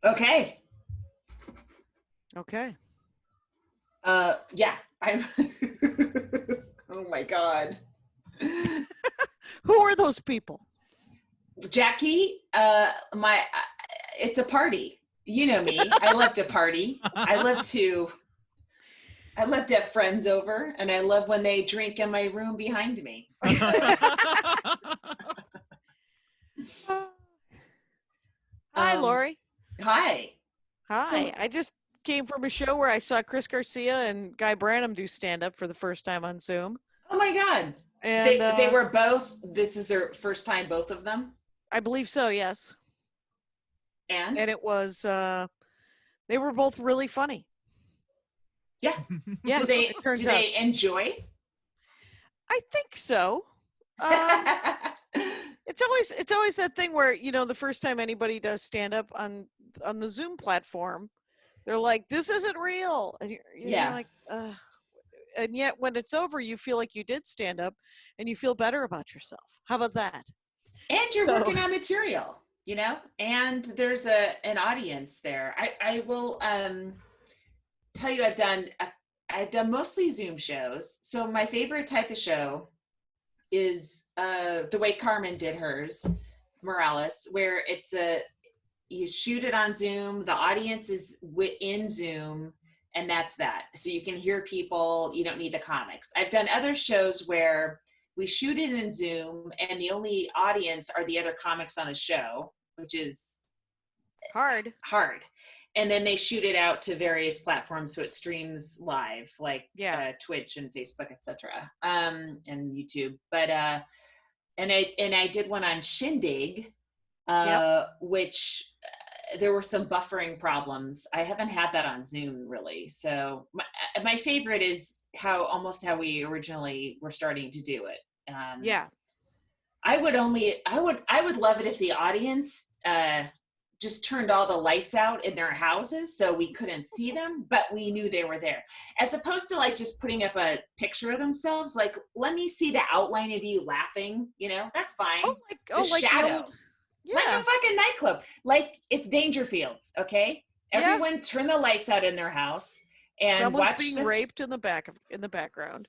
Okay. Okay. Yeah, I'm. Oh my God. Who are those people? Jackie, it's a party. You know me. I love to party. I love to have friends over, and I love when they drink in my room behind me. So, Hi, Lori. hi. Hi. So, I just came from a show where I saw Chris Garcia and Guy Branum do stand up for the first time on Zoom. oh my God. And They were both, this is their first time, both of them? I believe so, yes. And? And it was they were both really funny. Yeah. Yeah, Do it turns out. they enjoy? I think so. It's always that thing where, you know, the first time anybody does stand up on the Zoom platform, they're like, "This isn't real," and you're Yeah. like, and yet when it's over, you feel like you did stand up, and you feel better about yourself. How about that? And you're So, working on material, you know, and there's an audience there. I will tell you, I've done mostly Zoom shows. So my favorite type of show is the way Carmen did hers, Morales, where you shoot it on Zoom, the audience is in Zoom, and that's that. So you can hear people, you don't need the comics. I've done other shows where we shoot it in Zoom and the only audience are the other comics on the show, which is hard. And then they shoot it out to various platforms so it streams live, like Twitch and Facebook, etc., and YouTube. But and I did one on Shindig, which there were some buffering problems. I haven't had that on Zoom really. So my favorite is almost how we originally were starting to do it. I would love it if the audience just turned all the lights out in their houses so we couldn't see them, but we knew they were there. As opposed to like just putting up a picture of themselves, like, let me see the outline of you laughing, you know, that's fine. The shadow. Like a fucking nightclub. Like it's Dangerfields, okay? Everyone turn the lights out in their house and someone's watch being raped in the background.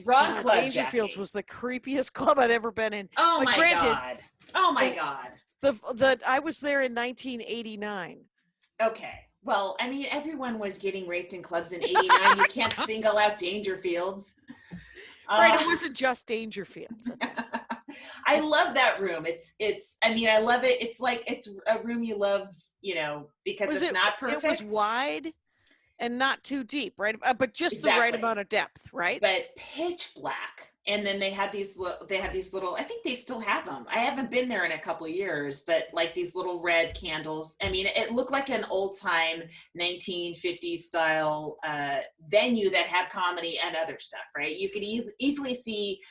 Wrong club, Dangerfields Jackie. was the creepiest club I'd ever been in. Oh my God. Oh my God. I was there in 1989. Okay. Well, I mean, everyone was getting raped in clubs in 89. You can't single out Dangerfields. Right, it wasn't just Dangerfields. I love that room. I love it. It's like, it's a room you love, you know, because it's not perfect. It was wide and not too deep, right? But just the right amount of depth, right? But pitch black. And then they had these little, I think they still have them. I haven't been there in a couple of years, but like these little red candles. I mean, it looked like an old time 1950s style venue that had comedy and other stuff, right? You could easily see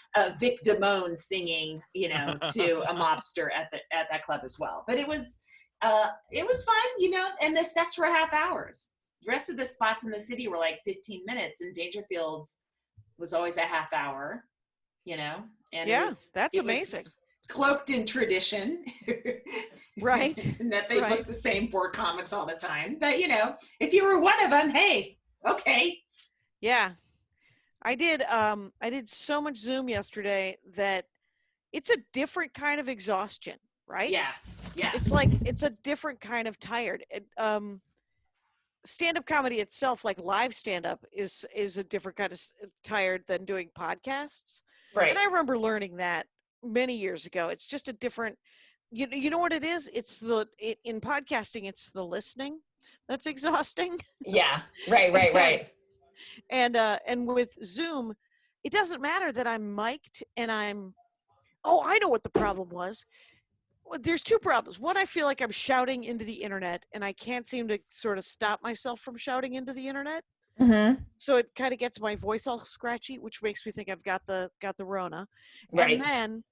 Vic Damone singing, you know, to a mobster at that club as well. But it was fun, you know, and the sets were half hours. The rest of the spots in the city were like 15 minutes, and Dangerfields was always a half hour, you know, and that's amazing. Cloaked in tradition, right? And that they book the same 4 comics all the time. But you know, if you were one of them, hey, okay. Yeah, I did so much Zoom yesterday that it's a different kind of exhaustion, right? Yes. It's a different kind of tired. Stand-up comedy itself, like live stand-up, is a different kind of tired than doing podcasts. Right. And I remember learning that many years ago. It's just a different, you know what it is? It's in podcasting, it's the listening that's exhausting. Yeah. Right. And with Zoom, it doesn't matter that I'm mic'd and I know what the problem was. There's 2 problems. One, I feel like I'm shouting into the internet and I can't seem to sort of stop myself from shouting into the internet. Mm-hmm. So it kind of gets my voice all scratchy, which makes me think I've got the Rona. Right. And then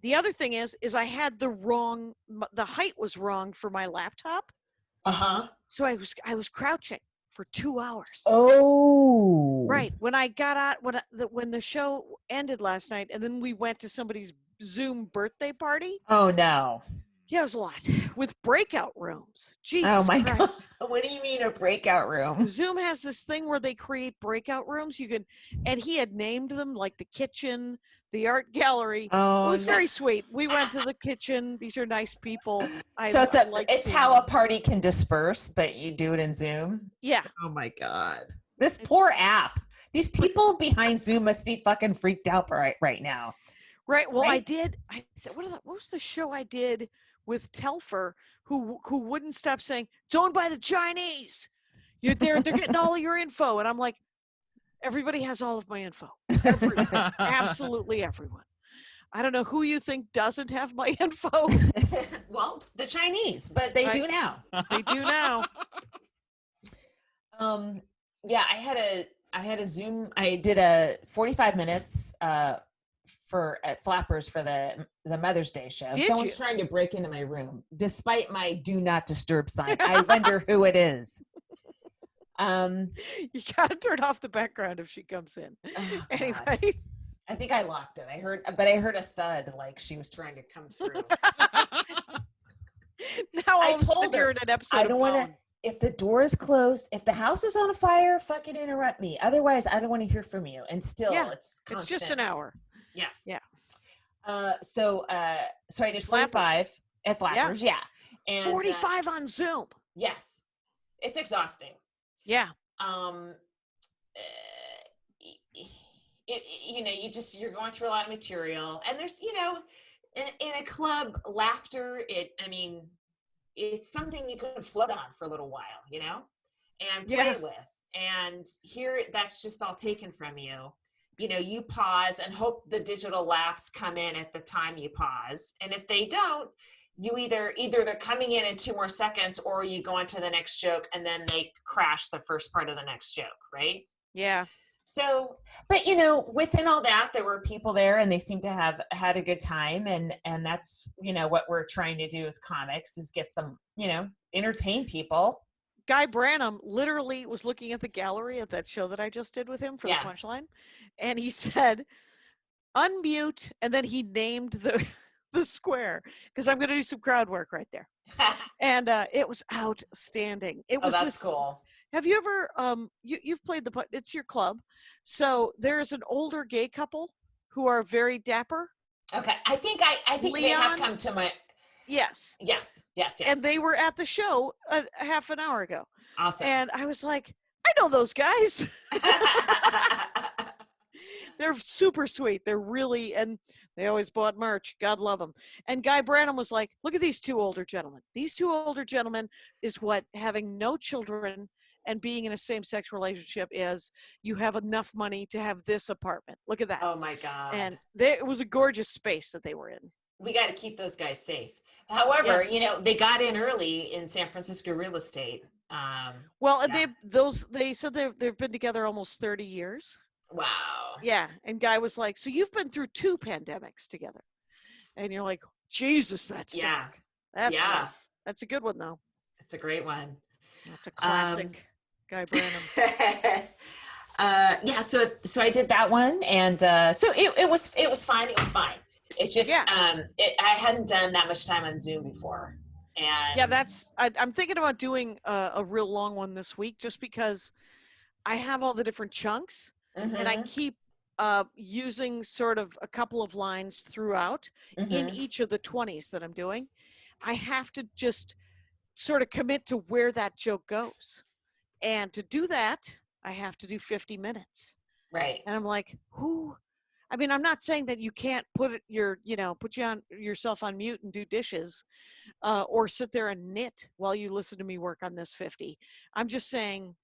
the other thing is I had the height was wrong for my laptop. So I was crouching for 2 hours. Oh. Right. When I got out, when the show ended last night, and then we went to somebody's Zoom birthday party. Oh no. Yeah, it was a lot. With breakout rooms. Jesus Oh my Christ. God. What do you mean a breakout room? Zoom has this thing where they create breakout rooms. And he had named them like the kitchen, the art gallery. Oh, it was very sweet. We went to the kitchen. These are nice people. So it's how a party can disperse, but you do it in Zoom. Yeah. Oh my God. This poor app. These people behind Zoom must be fucking freaked out right now. Right. Well, right? What was the show I did with Telfer, who wouldn't stop saying, "It's owned by the Chinese. They're getting all of your info," and I'm like, everybody has all of my info. Absolutely everyone. I don't know who you think doesn't have my info. Well, the Chinese, but they do now. They do now. Yeah, I had a Zoom. I did a 45 minutes at Flappers for the Mother's Day show. Someone's trying to break into my room, despite my do not disturb sign. I wonder who it is. You gotta turn off the background if she comes in. Oh, anyway, I think I locked it. I heard a thud, like she was trying to come through. Now I told her in an episode. I don't want to. If the door is closed, if the house is on fire, fucking interrupt me. Otherwise, I don't want to hear from you. And still, it's just an hour. Yes. Yeah. So I did 45 at Flappers. Yeah. And 45 on Zoom. Yes. It's exhausting. Yeah. You're going through a lot of material, and there's, in a club, laughter, it's something you can float on for a little while, and play with. And here, that's just all taken from you. You pause and hope the digital laughs come in at the time you pause. And if they don't, you either they're coming in 2 more seconds, or you go on to the next joke and then they crash the first part of the next joke, right? Yeah. So, but within all that, there were people there and they seemed to have had a good time. And that's, what we're trying to do as comics is get some, entertain people. Guy Branum literally was looking at the gallery at that show that I just did with him for the punchline. And he said, unmute. And then he named the square, because I'm going to do some crowd work right there. And it was outstanding. It was that's cool. Have you ever, you've played it's your club. So there's an older gay couple who are very dapper. Okay. I think they have come to my. Yes. And they were at the show a half an hour ago. Awesome. And I was like, I know those guys. They're super sweet. They're really, and they always bought merch. God love them. And Guy Branum was like, look at these 2 older gentlemen. These 2 older gentlemen is what having no children and being in a same-sex relationship is. You have enough money to have this apartment. Look at that. Oh my God. And it was a gorgeous space that they were in. We got to keep those guys safe. However, they got in early in San Francisco real estate. They said they've been together almost 30 years. Wow. Yeah. And Guy was like, so you've been through 2 pandemics together. And you're like, Jesus, that's dark. That's rough. That's a good one, though. It's a great one. That's a classic. Guy Branum. So I did that one, and so it was fine. It was fine. It's just I hadn't done that much time on Zoom before, and I'm thinking about doing a real long one this week, just because I have all the different chunks, and I keep using sort of a couple of lines throughout in each of the 20s that I'm doing. I have to just sort of commit to where that joke goes, and to do that, I have to do 50 minutes. Right. And I'm like, I'm not saying that you can't put yourself on mute and do dishes, or sit there and knit while you listen to me work on this 50. I'm just saying,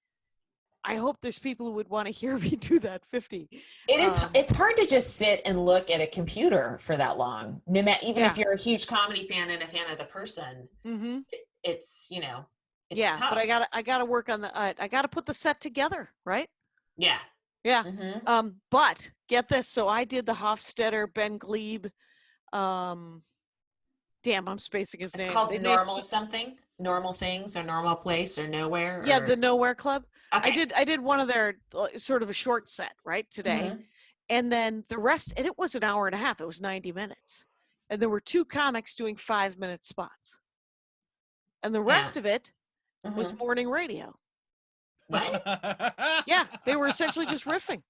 I hope there's people who would want to hear me do that 50. It's hard to just sit and look at a computer for that long. No matter, even if you're a huge comedy fan and a fan of the person, it's it's tough. But I gotta work on I gotta put the set together, right? Yeah. Yeah. But get this. So I did the Hofstetter, Ben Glebe. I'm spacing his name. It's called Normal Things, or Normal Place, or Nowhere. Yeah, the Nowhere Club. Okay. I did one of their sort of a short set, right, today. And then the rest, and it was an hour and a half. It was 90 minutes. and there were 2 comics doing 5-minute spots. And the rest of it was morning radio. What? Yeah, they were essentially just riffing.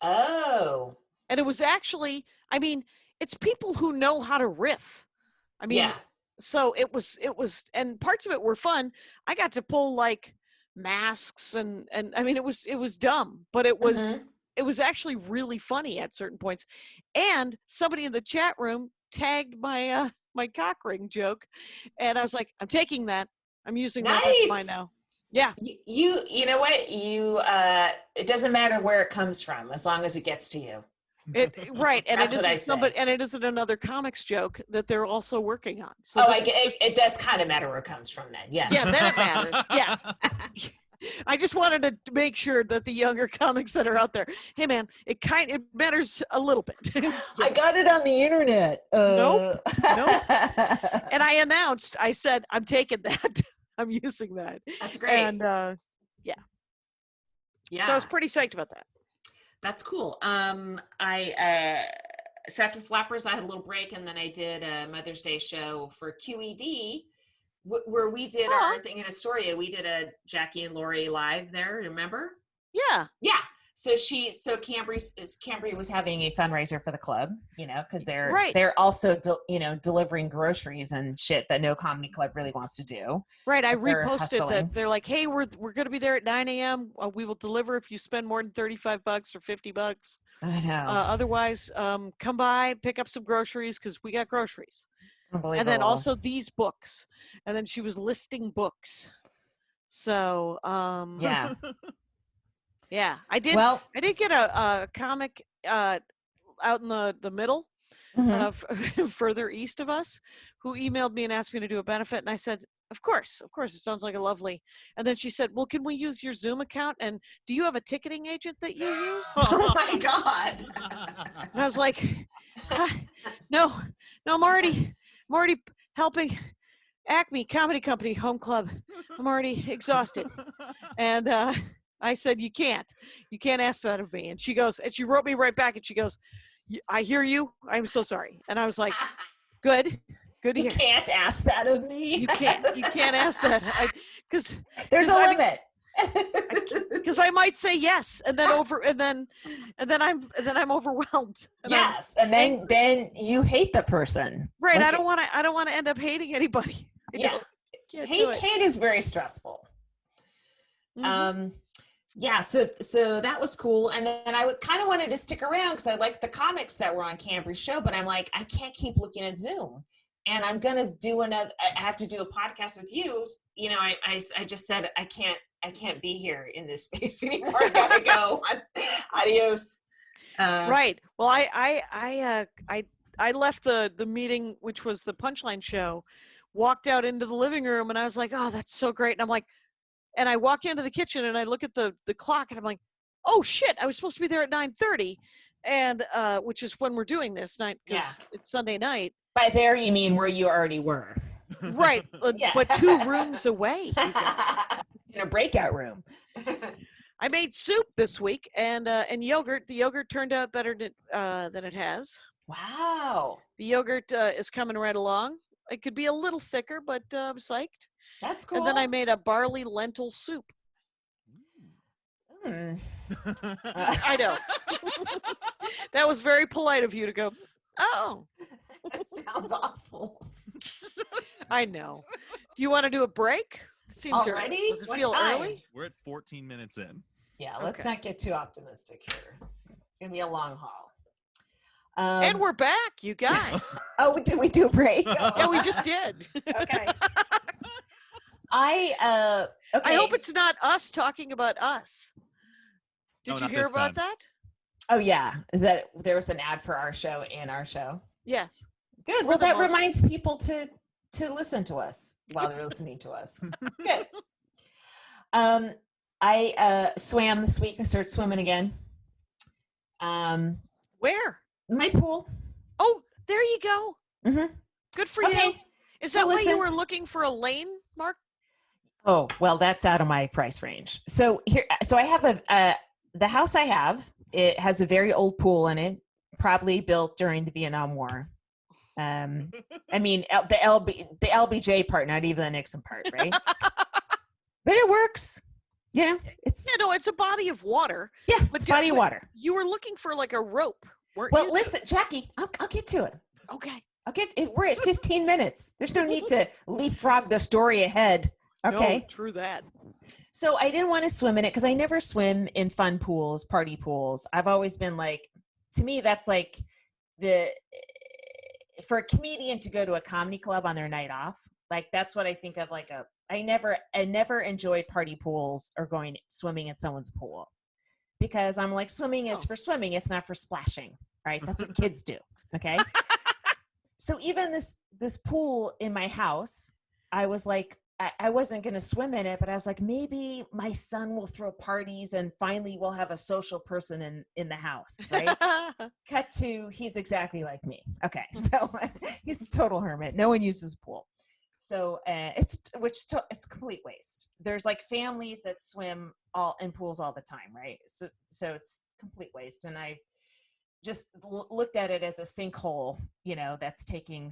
Oh. And it was actually, I mean, it's people who know how to riff. I mean, so it was, and parts of it were fun. I got to pull like masks and I mean, it was dumb, but it was actually really funny at certain points. And somebody in the chat room tagged my my cock ring joke, and I was like, I'm taking that. I'm using that. That's mine now. Yeah. You know what? It doesn't matter where it comes from as long as it gets to you. Right, and that's what I say. And it isn't another comics joke that they're also working on. So it does kind of matter where it comes from then. Yes. Yeah, then it matters. Yeah. I just wanted to make sure that the younger comics that are out there, hey man, it matters a little bit. I got it on the internet. Nope. And I said, I'm taking that. I'm using that. That's great. And yeah. So I was pretty psyched about that. That's cool. So after Flappers, I had a little break, and then I did a Mother's Day show for QED, where we did our thing in Astoria. We did a Jackie and Laurie live there. Remember? Yeah. Yeah. So Cambry was having a fundraiser for the club, because they're also delivering groceries and shit that no comedy club really wants to do. Right. I reposted that. They're like, hey, we're going to be there at 9 a.m. We will deliver if you spend more than $35 or $50. I know. Otherwise, come by, pick up some groceries because we got groceries. And then also these books. And then she was listing books. So yeah. Yeah, I did. Well, I did get a comic out in the middle, further east of us, who emailed me and asked me to do a benefit, and I said, "Of course, it sounds like a lovely." And then she said, "Well, can we use your Zoom account? And do you have a ticketing agent that you use?" Oh my God! And I was like, "No, I'm already helping Acme Comedy Company Home Club. I'm already exhausted," and I said, you can't ask that of me. And she goes, and she wrote me right back, and she goes, I hear you. I'm so sorry. And I was like, good to hear. You can't ask that of me. You can't ask that. Because there's a limit. Because I might say yes, and then I'm overwhelmed. And then you hate the person. Right. Like I don't want to end up hating anybody. Hate is very stressful. Yeah, so that was cool. And then I kind of wanted to stick around because I liked the comics that were on Cambry's show, but I'm like, I can't keep looking at Zoom. And I'm going to I have to do a podcast with you. I just said, I can't be here in this space anymore. I got to go. Adios. Right. Well, I left the meeting, which was the Punchline show, walked out into the living room, and I was like, oh, that's so great. And I'm like, and I walk into the kitchen and I look at the clock and I'm like, oh shit, I was supposed to be there at 9:30, and which is when we're doing this night because it's Sunday night. By there you mean where you already were, right? But 2 rooms away, in a breakout room. I made soup this week and yogurt. The yogurt turned out better than it has. Wow. The yogurt is coming right along. It could be a little thicker, but I'm psyched. That's cool. And then I made a barley lentil soup. I know. That was very polite of you to go, oh. That sounds awful. I know. Do you want to do a break? It seems already? Does it feel early? We're at 14 minutes in. Yeah, let's not get too optimistic here. It's going to be a long haul. And we're back, you guys. Oh, did we do a break? Yeah, we just did. Okay. I hope it's not us talking about us. Did you hear about that? Oh yeah, that there was an ad for our show and our show. Yes. Good. Well, that reminds people to listen to us while they're listening to us. Good. I swam this week. I started swimming again. Where? My pool. Oh, there you go. Mm-hmm. Good for you. Is that why you were looking for a lane, Mark? Oh, well, that's out of my price range. So I have the house I have, it has a very old pool in it, probably built during the Vietnam War. I mean, the LBJ part, not even the Nixon part, right? But it works. Yeah, it's it's a body of water. Yeah, it's a body of water. You were looking for like a rope, weren't well, you? Listen, Jackie, I'll get to it. Okay. We're at 15 minutes. There's no need to leapfrog the story ahead. Okay. No, true that. So I didn't want to swim in it because I never swim in fun pools, party pools. I've always been like, to me, that's like for a comedian to go to a comedy club on their night off. Like that's what I think of like I never enjoyed party pools or going swimming in someone's pool because I'm like, swimming is for swimming. It's not for splashing, right? That's what kids do. Okay. So even this pool in my house, I was like, I wasn't going to swim in it, but I was like, maybe my son will throw parties and finally we'll have a social person in the house, right? Cut to, he's exactly like me. Okay. So he's a total hermit. No one uses a pool. So it's complete waste. There's like families that swim all in pools all the time, right? So it's complete waste. And I just looked at it as a sinkhole, that's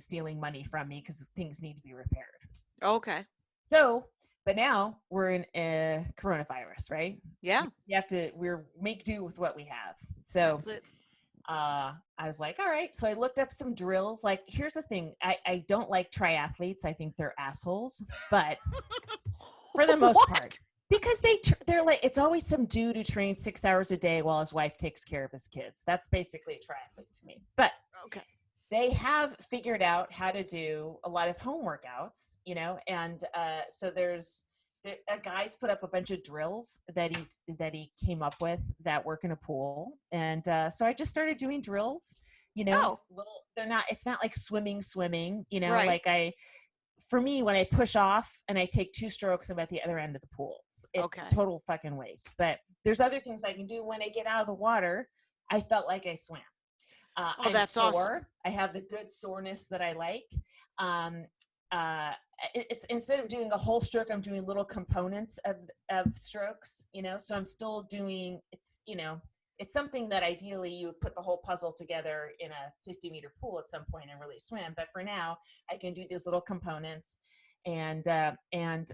stealing money from me because things need to be repaired. Okay. So, but now we're in a coronavirus, right? Yeah. We're make do with what we have. So that's it. I was like, all right. So I looked up some drills. Like, here's the thing. I don't like triathletes. I think they're assholes, but for the most part, because they're like, it's always some dude who trains 6 hours a day while his wife takes care of his kids. That's basically a triathlete to me. But okay. They have figured out how to do a lot of home workouts, and so a guy's put up a bunch of drills that he came up with that work in a pool, and so I just started doing drills. It's not like swimming, right. like for me, when I push off and I take 2 strokes, I'm at the other end of the pool. It's total fucking waste. But there's other things I can do when I get out of the water. I felt like I swam. I'm that's sore. awesome. I have the good soreness that I like. It's instead of doing a whole stroke, I'm doing little components of strokes, so I'm still doing, it's something that ideally you would put the whole puzzle together in a 50-meter pool at some point and really swim. But for now, I can do these little components. And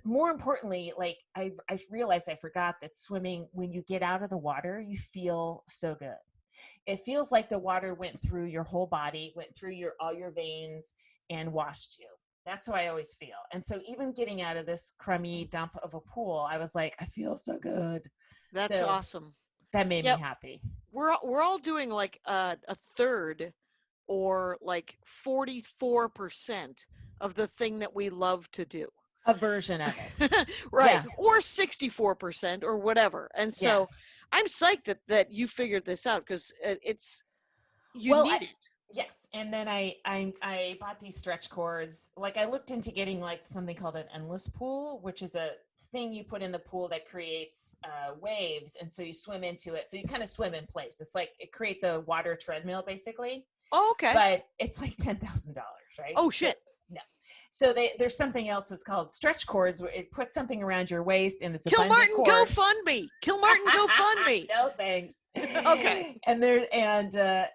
more importantly, like I realized I forgot that swimming, when you get out of the water, you feel so good. It feels like the water went through your whole body, went through all your veins and washed you. That's how I always feel. And so even getting out of this crummy dump of a pool, I was like, I feel so good. That's awesome. That made me happy. We're all doing like a third or like 44% of the thing that we love to do. A version of it. Right. Yeah. Or 64% or whatever. And so I'm psyched that you figured this out because you need it. Yes. And then I bought these stretch cords. Like I looked into getting like something called an endless pool, which is a thing you put in the pool that creates waves. And so you swim into it. So you kind of swim in place. It's like, it creates a water treadmill basically. Oh, okay. But it's like $10,000, right? Oh shit. No. So there's something else that's called stretch cords, where it puts something around your waist and it's a Kilmartin bungee cord. GoFundMe. Kilmartin GoFundMe. No thanks. Okay. And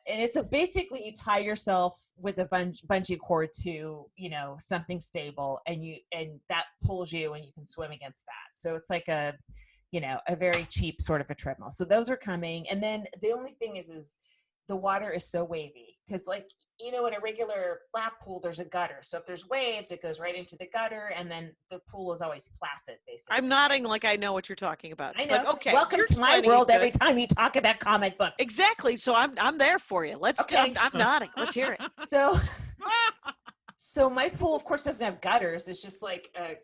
it's basically you tie yourself with a bungee cord to something stable, and that pulls you and you can swim against that. So it's like a very cheap sort of a treadmill. So those are coming, and then the only thing is the water is so wavy because in a regular lap pool, there's a gutter. So if there's waves, it goes right into the gutter, and then the pool is always placid, basically. I'm nodding like I know what you're talking about. I know. But okay. Welcome to my world every time you talk about comic books. Exactly. So I'm there for you. I'm nodding. Let's hear it. So my pool, of course, doesn't have gutters. It's just like a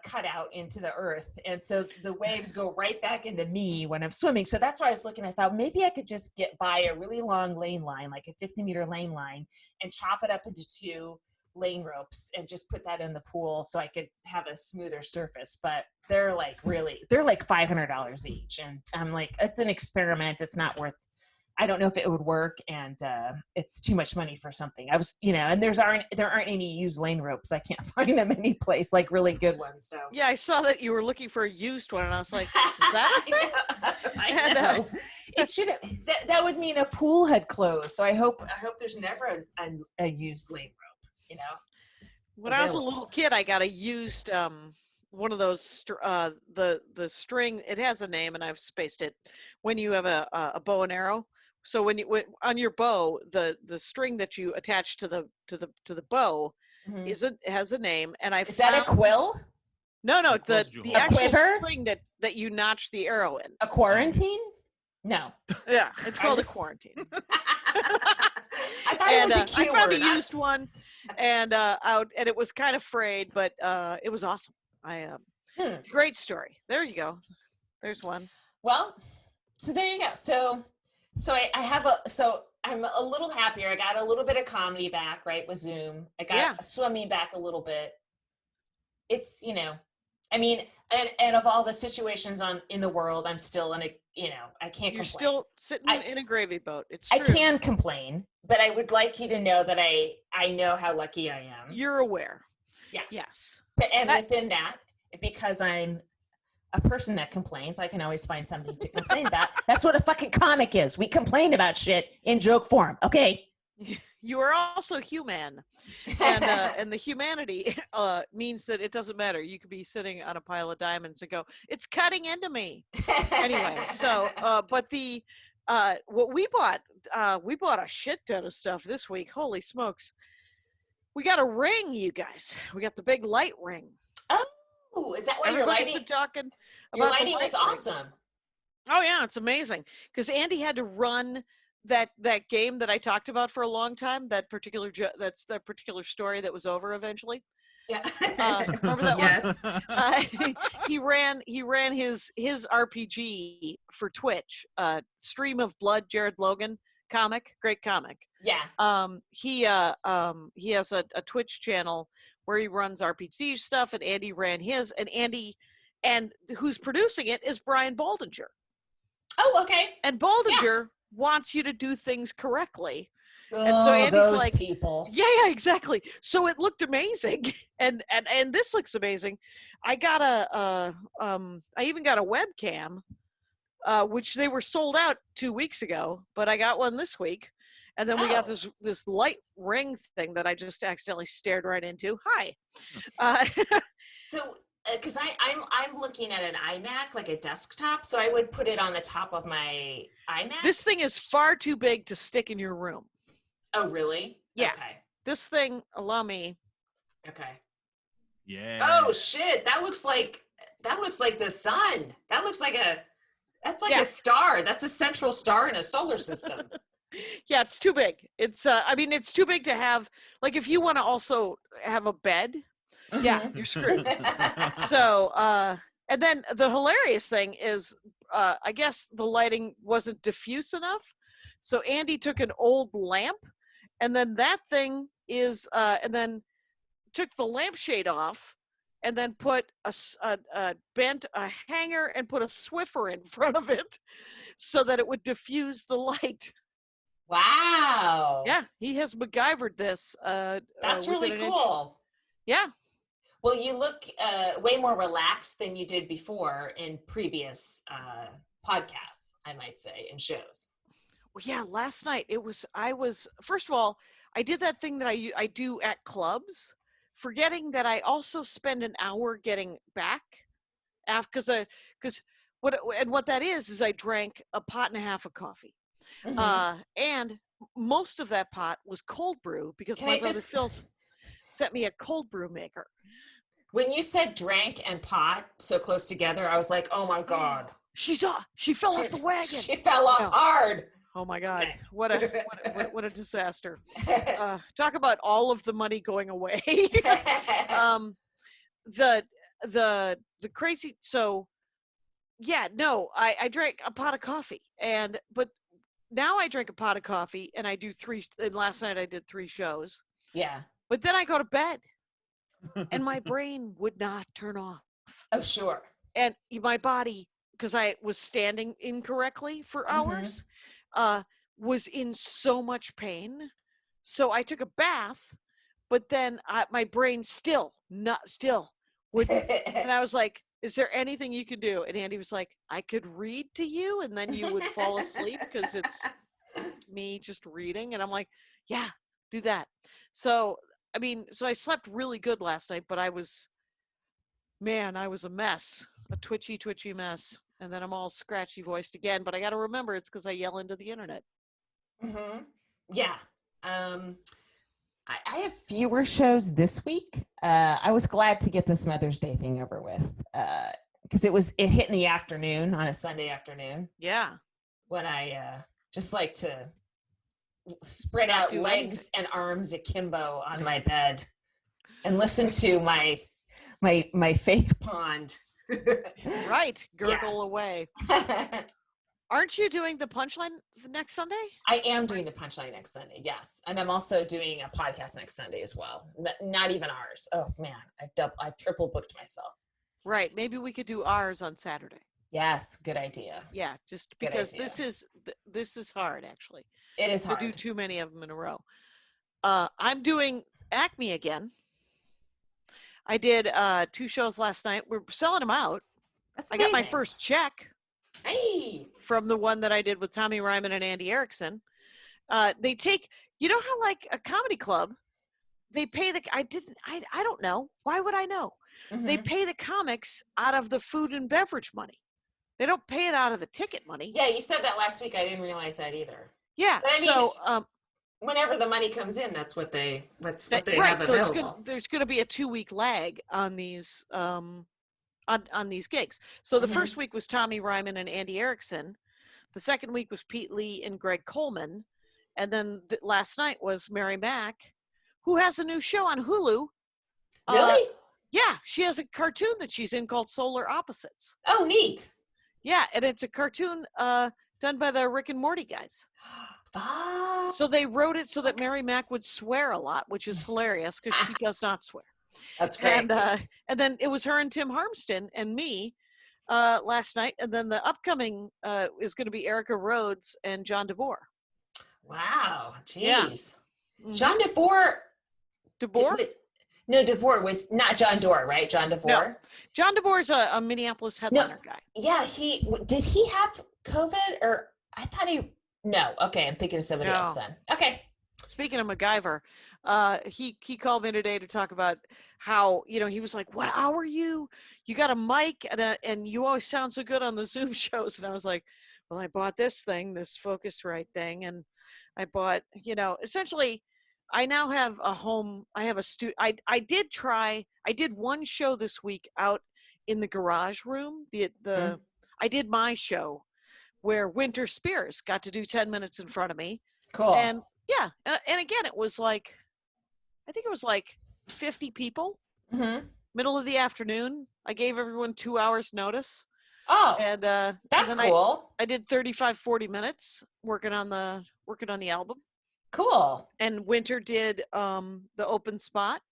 cutout into the earth. And so the waves go right back into me when I'm swimming. So that's why I was looking. I thought maybe I could just buy a really long lane line, like a 50-meter lane line, and chop it up into 2 lane ropes and just put that in the pool so I could have a smoother surface. But they're like $500 each. And I'm like, it's an experiment. It's not worth, I don't know if it would work, and it's too much money for something. I was, and there aren't any used lane ropes. I can't find them any place, like really good ones. So yeah, I saw that you were looking for a used one, and I was like, is that a thing? I know. It should. That would mean a pool had closed. So I hope there's never a used lane rope. you know. When I was a little kid, I got a used one of those the string. It has a name, and I've spaced it. When you have a bow and arrow, so when on your bow, the string that you attach to the bow has a name, and is that a quill? No, the actual quiver? string that you notch the arrow in. A quarantine? No. Yeah, it's called a quarantine. I thought it was a cute I found word. a used one, and it was kind of frayed, but it was awesome. It's a great story. There you go. There's one. Well, so there you go. So I'm a little happier. I got a little bit of comedy back, right, with Zoom. I got swimming back a little bit. It's, I mean, and of all the situations in the world, I'm still in I can't complain. You're still sitting in a gravy boat. It's true. I can complain, but I would like you to know that I know how lucky I am. You're aware. Yes. And within that, because I'm a person that complains, I can always find something to complain about. That's what a fucking comic is. We complain about shit in joke form, okay? You are also human, and the humanity means that it doesn't matter. You could be sitting on a pile of diamonds and go, "It's cutting into me." Anyway, so but what we bought a shit ton of stuff this week. Holy smokes! We got a ring, you guys. We got the big light ring. Oh, is that what you're lighting? Been talking about your lighting was awesome. Oh yeah, it's amazing because Andy had to run that game that I talked about for a long time. That particular story that was over eventually. Yeah. Remember that one? He ran his RPG for Twitch. Stream of Blood, Jared Logan comic, great comic. Yeah. He has a Twitch channel where he runs RPG stuff, and Andy ran his, and who's producing it is Brian Baldinger. Oh, okay. And Baldinger wants you to do things correctly. Oh, and so Andy's those like, people. Yeah, exactly. So it looked amazing, and this looks amazing. I got I even got a webcam, which they were sold out 2 weeks ago, but I got one this week, and then we got this light ring thing that I just accidentally stared right into. Hi. So. Because I'm looking at an iMac, like a desktop, so I would put it on the top of my iMac. This thing is far too big to stick in your room. Oh, really? Yeah. Okay. This thing, allow me. Okay. Yeah. Oh shit! That looks like the sun. That's like a star. That's a central star in a solar system. Yeah, it's too big. It's it's too big to have. Like, if you want to also have a bed. Yeah, you're screwed. So, and then the hilarious thing is, I guess the lighting wasn't diffuse enough. So Andy took an old lamp, and then that thing is, and then took the lampshade off, and then put bent a hanger and put a Swiffer in front of it, so that it would diffuse the light. Wow. Yeah, he has MacGyvered this. That's really cool. Yeah. Well, you look way more relaxed than you did before in previous podcasts, I might say, and shows. Well, yeah, last night first of all, I did that thing that I do at clubs, forgetting that I also spend an hour getting back after, because what that is I drank a pot and a half of coffee. And most of that pot was cold brew because my brother Phil sent me a cold brew maker. When you said drank and pot so close together, I was like, oh my God. She fell off the wagon. She fell off hard. Oh my God. Okay. What a disaster. Talk about all of the money going away. The crazy, so yeah, no, I drank a pot of coffee, but now I drink a pot of coffee and I do and last night I did 3 shows. Yeah. But then I go to bed and my brain would not turn off. Oh, sure. And my body, because I was standing incorrectly for hours, was in so much pain. So I took a bath, but then my brain still would, and I was like, is there anything you can do? And Andy was like, I could read to you and then you would fall asleep because it's me just reading. And I'm like, yeah, do that. So I mean, so I slept really good last night, but I was a mess, a twitchy mess. And then I'm all scratchy voiced again, but I got to remember it's because I yell into the internet. Mm-hmm. Yeah. I have fewer shows this week. I was glad to get this Mother's Day thing over with because it hit in the afternoon on a Sunday afternoon. Yeah. When I just like to spread out legs and arms akimbo on my bed and listen to my fake pond. Right. Gurgle away. Aren't you doing the Punchline next Sunday? I am doing the Punchline next Sunday, yes. And I'm also doing a podcast next Sunday as well. Not even ours. Oh, man. I've triple booked myself. Right. Maybe we could do ours on Saturday. Yes. Good idea. Yeah. Just because this is hard, actually. It is hard. To do too many of them in a row. I'm doing Acme again. I did 2 shows last night. We're selling them out. That's amazing. I got my first check. Hey. From the one that I did with Tommy Ryman and Andy Erickson. They take, you know how like a comedy club, they pay I don't know. Why would I know? Mm-hmm. They pay the comics out of the food and beverage money. They don't pay it out of the ticket money. Yeah, you said that last week. I didn't realize that either. Yeah. But I mean, so whenever the money comes in, that's what they right, have so available. There's going to be a 2-week lag on these on these gigs. So the first week was Tommy Ryman and Andy Erickson. The second week was Pete Lee and Greg Coleman. And then last night was Mary Mack, who has a new show on Hulu. Really? Yeah, she has a cartoon that she's in called Solar Opposites. Oh, neat. Yeah, and it's a cartoon done by the Rick and Morty guys. So they wrote it so that Mary Mack would swear a lot, which is hilarious because she does not swear. That's great. And then it was her and Tim Harmston and me last night. And then the upcoming is going to be Erica Rhodes and John DeBoer. Wow. Jeez. Yeah. Mm-hmm. John DeBoer? No, DeBoer was not John Doerr, right? John DeBoer? No. John DeBoer is a Minneapolis headliner guy. Yeah. Did he have COVID or I thought no. Okay. I'm thinking of somebody else then. Okay. Speaking of MacGyver, he called me today to talk about how, he was like, "What? How are you? You got a mic and you always sound so good on the Zoom shows." And I was like, "Well, I bought this Focusrite thing, and I bought, essentially, I now have a home. I have a studio. I did one show this week out in the garage room. I did my show where Winter Spears got to do 10 minutes in front of me. Cool. And yeah. And again, I think it was like 50 people, middle of the afternoon. I gave everyone 2 hours notice. Oh, and that's cool. I did 35, 40 minutes working on the album. Cool. And Winter did the open spot.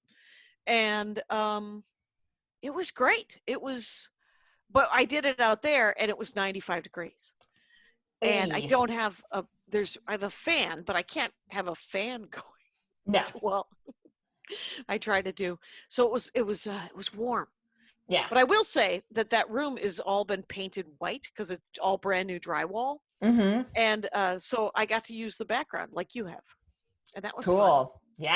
And it was great. But I did it out there and it was 95 degrees. And I don't have I have a fan, but I can't have a fan going. No. Well, I tried to do. So it was warm. Yeah. But I will say that room is all been painted white because it's all brand new drywall. Mm-hmm. And so I got to use the background like you have. And that was cool. Fun.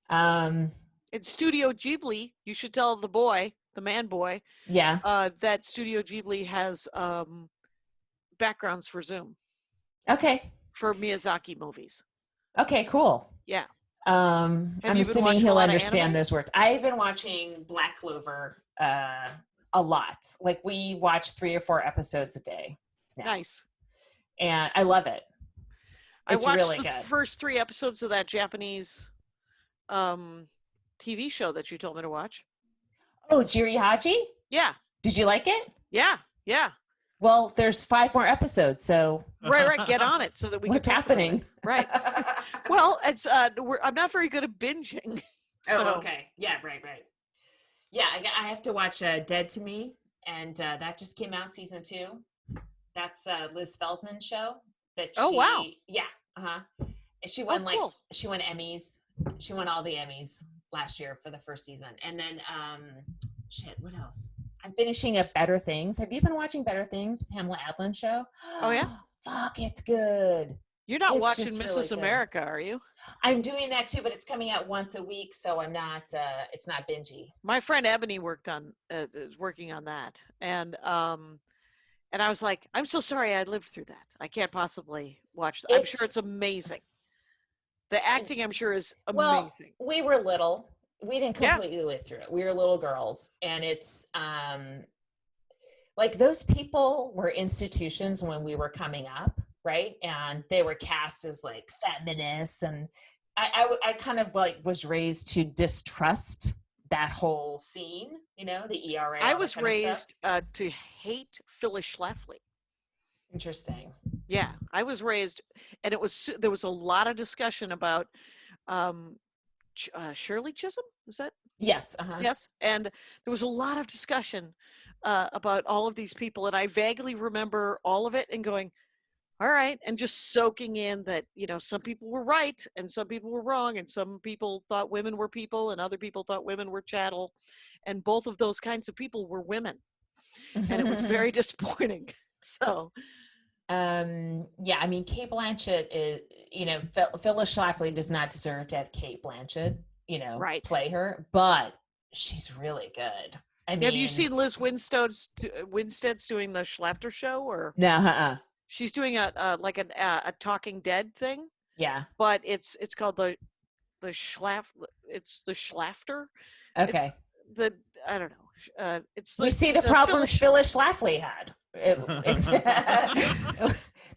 Yeah. In Studio Ghibli, you should tell the man boy. Yeah. That Studio Ghibli has backgrounds for Zoom. Okay. For Miyazaki movies. Okay, cool. Yeah. I'm assuming he'll understand those words. I've been watching Black Clover a lot. Like we watch 3 or 4 episodes a day now. Nice. And I love it. It's I watched really the good. First 3 episodes of that Japanese TV show that you told me to watch. Oh, Jiri Haji? Yeah. Did you like it? Yeah. Well, there's 5 more episodes, so right. Get on it so that we. What's happening? Right. Well, it's I'm not very good at binging. So. Oh, okay. Yeah, right. Yeah, I have to watch Dead to Me, and that just came out season 2. That's Liz Feldman's show. Oh wow. Yeah. And she won she won Emmys. She won all the Emmys last year for the first season, and then what else? I'm finishing up Better Things. Have you been watching Better Things, Pamela Adlon show? Oh yeah. Fuck, it's good. You're not It's watching just really Mrs. good. America, are you? I'm doing that too, but it's coming out once a week, so I'm not. It's not bingey. My friend Ebony is working on that, and I was like, I'm so sorry I lived through that. I can't possibly watch. I'm sure it's amazing. The acting, I'm sure, is amazing. Well, we were little. We didn't completely live through it. We were little girls, and it's like those people were institutions when we were coming up, right? And they were cast as like feminists, and I kind of like was raised to distrust that whole scene, you know, the ERA. I was raised to hate Phyllis Schlafly. Interesting. Yeah, I was raised, and there was a lot of discussion about Shirley Chisholm. Is that? Yes. Uh-huh. Yes, and there was a lot of discussion about all of these people, and I vaguely remember all of it and going, all right, and just soaking in that, you know, some people were right and some people were wrong, and some people thought women were people and other people thought women were chattel, and both of those kinds of people were women, and it was very disappointing. So yeah, I mean, Cate Blanchett is, you know, Phyllis Schlafly does not deserve to have Cate Blanchett, you know, play her, but she's really good. I mean, have you seen Liz Winstead's doing the Schlafter show, or no? She's doing a Talking Dead thing. Yeah, but it's called the Schlafter. Okay. It's I don't know. We see the problems Phyllis Schlafly had.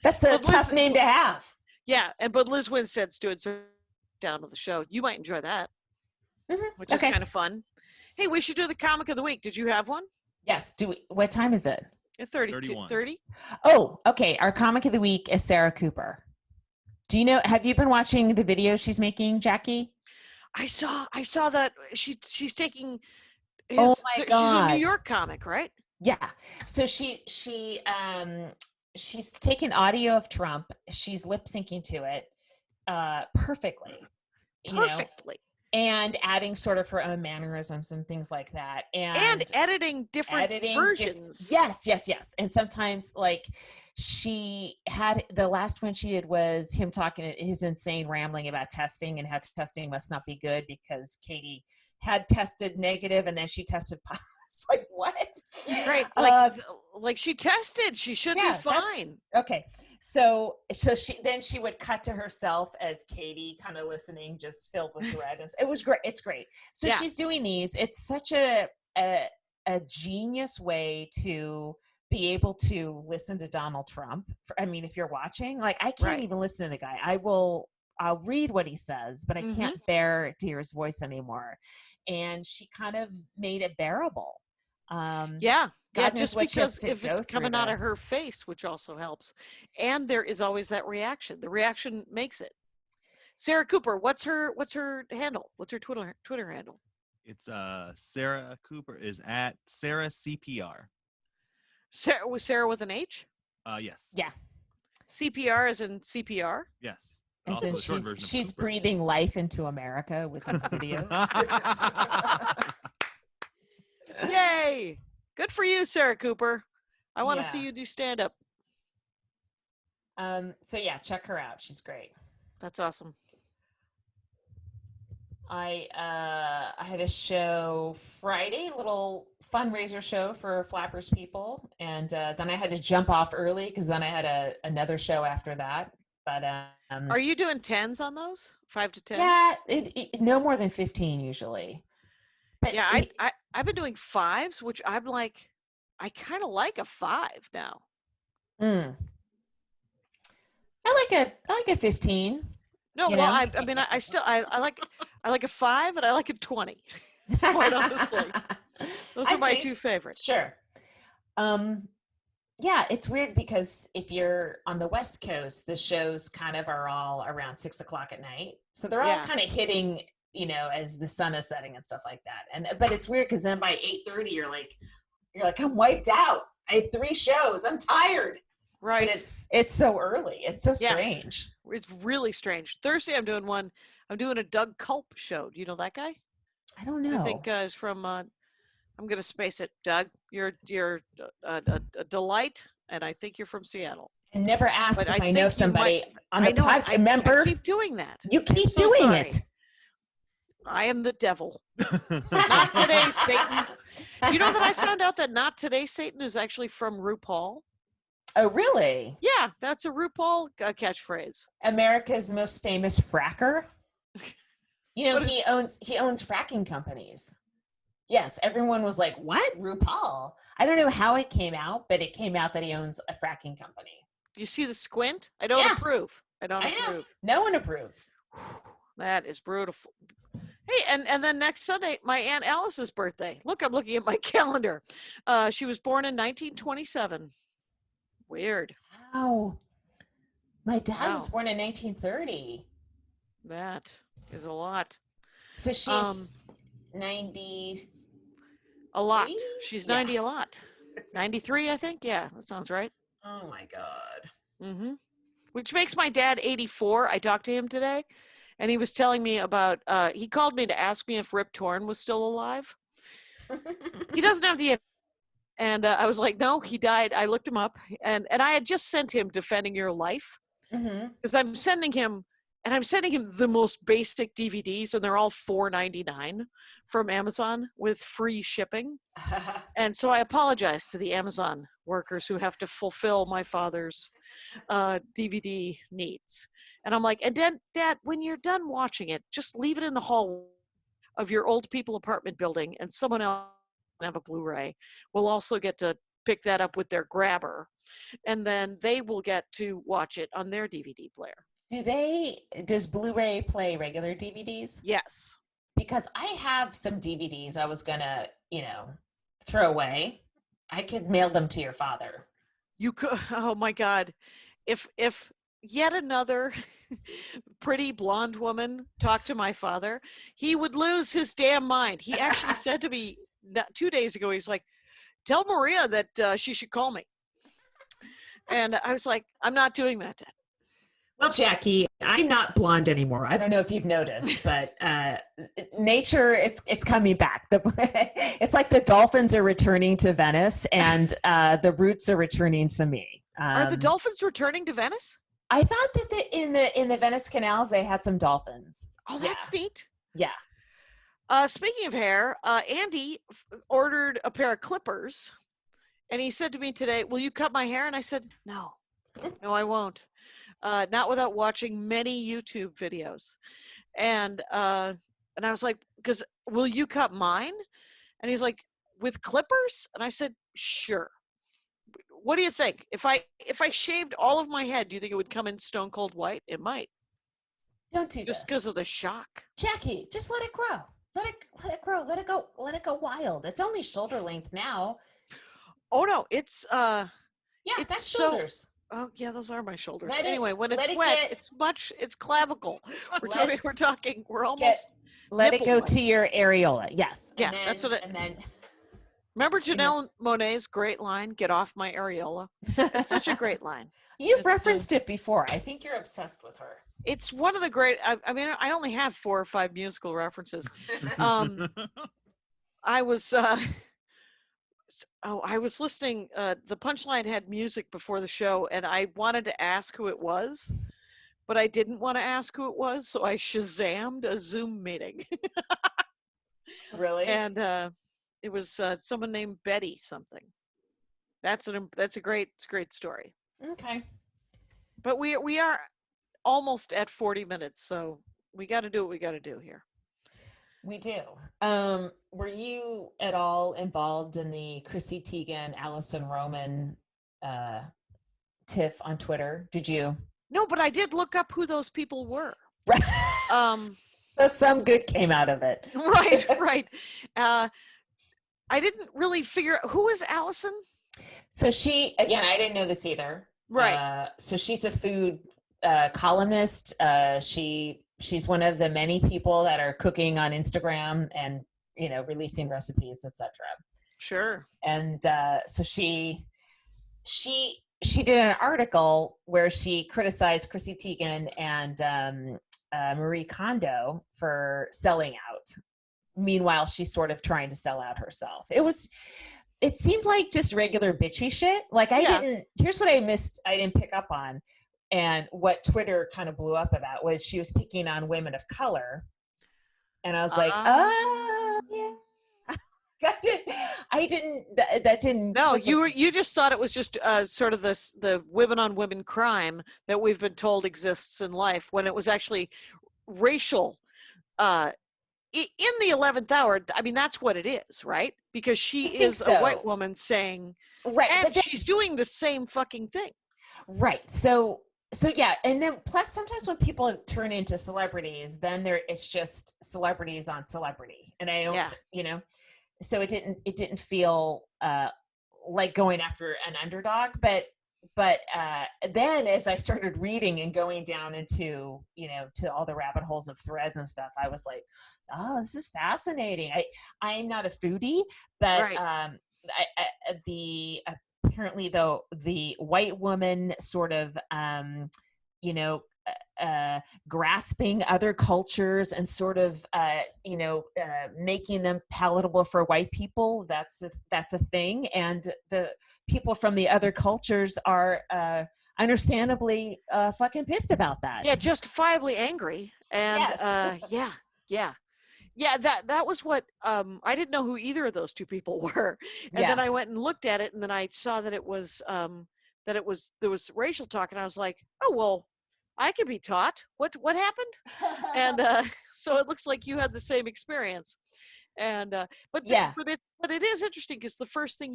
That's a tough name to have. Yeah, but Liz Winstead's doing some down of the show. You might enjoy that, which is kind of fun. Hey, we should do the comic of the week. Did you have one? Yes. What time is it? 30. Oh, okay. Our comic of the week is Sarah Cooper. Do you know? Have you been watching the video she's making, Jackie? I saw that she's taking. Oh my God! She's a New York comic, right? Yeah. So she's taken audio of Trump. She's lip syncing to it perfectly. Perfectly. And adding sort of her own mannerisms and things like that. And editing different versions. Yes. And sometimes, like, she had the last one she did was him talking his insane rambling about testing and how testing must not be good because Katie had tested negative and then she tested positive. It's like, what? Right. Like she tested. She should be fine. Okay. So she would cut to herself as Katie kind of listening, just filled with dread. It was great. It's great. So she's doing these. It's such a genius way to be able to listen to Donald Trump. I mean, if you're watching, like, I can't even listen to the guy. I'll read what he says, but I can't bear to hear his voice anymore. And she kind of made it bearable. Just because if it's coming out of her face, which also helps. And there is always that reaction. The reaction makes it. Sarah Cooper, what's her handle? What's her Twitter handle? It's Sarah Cooper is at Sarah CPR. Sarah with an H? Yes. Yeah. CPR as in CPR? Yes. She's breathing life into America with these videos. Yay! Good for you, Sarah Cooper. I want to see you do stand-up. So yeah, check her out. She's great. That's awesome. I had a show Friday, a little fundraiser show for Flappers people, and then I had to jump off early because then I had another show after that. But are you doing 10s on those? 5 to 10? Yeah, no more than 15 usually. But yeah, I've been doing 5s, which I'm like, I kind of like a 5 now. I like a 15. No, well, I mean, I still I like a 5 and I like a 20. Quite honestly, those are my two favorites. Sure. Yeah, it's weird because if you're on the West Coast, the shows kind of are all around 6 o'clock at night, so they're all kind of hitting, you know, as the sun is setting and stuff like that. But it's weird because then by 8:30, you're like, I'm wiped out. I have 3 shows. I'm tired. Right. But it's so early. It's so strange. Yeah. It's really strange. Thursday, I'm doing a Doug Culp show. Do you know that guy? I don't know. I think is from. I'm going to space it. Doug, you're a delight, and I think you're from Seattle. And never ask But if I know somebody on the podcast. I Remember, keep doing that. you keep so doing sorry. it. I am the devil. Not today, Satan. You know that I found out that Not Today, Satan is actually from RuPaul? Oh, really? Yeah, that's a RuPaul catchphrase. America's most famous fracker. You know, What he owns fracking companies. Yes, everyone was like, "What, RuPaul?" I don't know how it came out, but it came out that he owns a fracking company. You see the squint? I don't approve. I don't approve. No one approves. That is brutal. Hey, and then next Sunday, my Aunt Alice's birthday. Look, I'm looking at my calendar. She was born in 1927. Weird. Wow. My dad was born in 1930. That is a lot. So she's 90. A lot. She's 90 a lot. 93, I think. Yeah, that sounds right. Oh my God. Mm-hmm. Which makes my dad 84. I talked to him today, and he was telling me about, he called me to ask me if Rip Torn was still alive. He doesn't have the, and I was like, no, he died. I looked him up, and I had just sent him Defending Your Life, because I'm sending him the most basic DVDs, and they're all $4.99 from Amazon with free shipping. And so I apologize to the Amazon workers who have to fulfill my father's DVD needs. And I'm like, and Dad, when you're done watching it, just leave it in the hall of your old people apartment building, and someone else can have a Blu-ray. Will also get to pick that up with their grabber, and then they will get to watch it on their DVD player. Does Blu-ray play regular DVDs? Yes. Because I have some DVDs I was gonna, throw away. I could mail them to your father. You could, oh my God. If yet another pretty blonde woman talked to my father, he would lose his damn mind. He actually said to me 2 days ago, he's like, tell Maria that she should call me. And I was like, I'm not doing that, Dad. Well, Jackie, I'm not blonde anymore. I don't know if you've noticed, but nature, it's coming back. It's like the dolphins are returning to Venice, and the roots are returning to me. Are the dolphins returning to Venice? I thought that in the Venice canals they had some dolphins. Oh, that's neat. Yeah. Speaking of hair, Andy ordered a pair of clippers, and he said to me today, "Will you cut my hair?" And I said, "No, I won't." Not without watching many YouTube videos. And I was like, because will you cut mine? And he's like, with clippers? And I said, sure. What do you think? If I shaved all of my head, do you think it would come in stone cold white? It might. Don't do this. Just because of the shock. Jackie, just let it grow. Let it grow. Let it go wild. It's only shoulder length now. Oh no, it's it's that's shoulders. Oh yeah, those are my shoulders. Anyway, when it's wet, it's clavicle. We're almost. Let it go to your areola. Yes. Yeah, that's what and then. Remember Janelle Monáe's great line, "Get off my areola." It's such a great line. You've referenced it before. I think you're obsessed with her. It's one of the great. I mean, I only have 4 or 5 musical references. I was. I was listening. The Punchline had music before the show, and I wanted to ask who it was, but I didn't want to ask who it was, so I Shazammed a Zoom meeting. Really? And it was someone named Betty something. That's a great story. Okay. But we are almost at 40 minutes, so we got to do what we got to do here. We do. Were you at all involved in the Chrissy Teigen, Allison Roman tiff on Twitter? Did you? No, but I did look up who those people were. Right. So some good came out of it. Right. I didn't really figure out who is Allison. So she, again, I didn't know this either. Right. So she's a food columnist. She's one of the many people that are cooking on Instagram and, releasing recipes, etc. Sure. And so she did an article where she criticized Chrissy Teigen and Marie Kondo for selling out. Meanwhile, she's sort of trying to sell out herself. It was it seemed like just regular bitchy shit. Like here's what I missed. I didn't pick up on. And what Twitter kind of blew up about was she was picking on women of color. And I was like, oh yeah. That didn't. No, you just thought it was just sort of the women on women crime that we've been told exists in life, when it was actually racial. In the 11th hour, I mean, that's what it is, right? Because she is a white woman saying, right, and she's doing the same fucking thing, right? So yeah, and then plus sometimes when people turn into celebrities, then it's just celebrities on celebrity, and I don't, so it didn't feel like going after an underdog, but then as I started reading and going down into to all the rabbit holes of threads and stuff, I was like, oh, this is fascinating. I'm not a foodie, but apparently though the white woman sort of grasping other cultures and sort of making them palatable for white people, that's a thing, and the people from the other cultures are understandably fucking pissed about that. Yeah, justifiably angry. And that was what I didn't know who either of those two people were, and then I went and looked at it, and then I saw that it was there was racial talk, and I was like, oh well, I could be taught. What happened? And so it looks like you had the same experience. And but it is interesting, because the first thing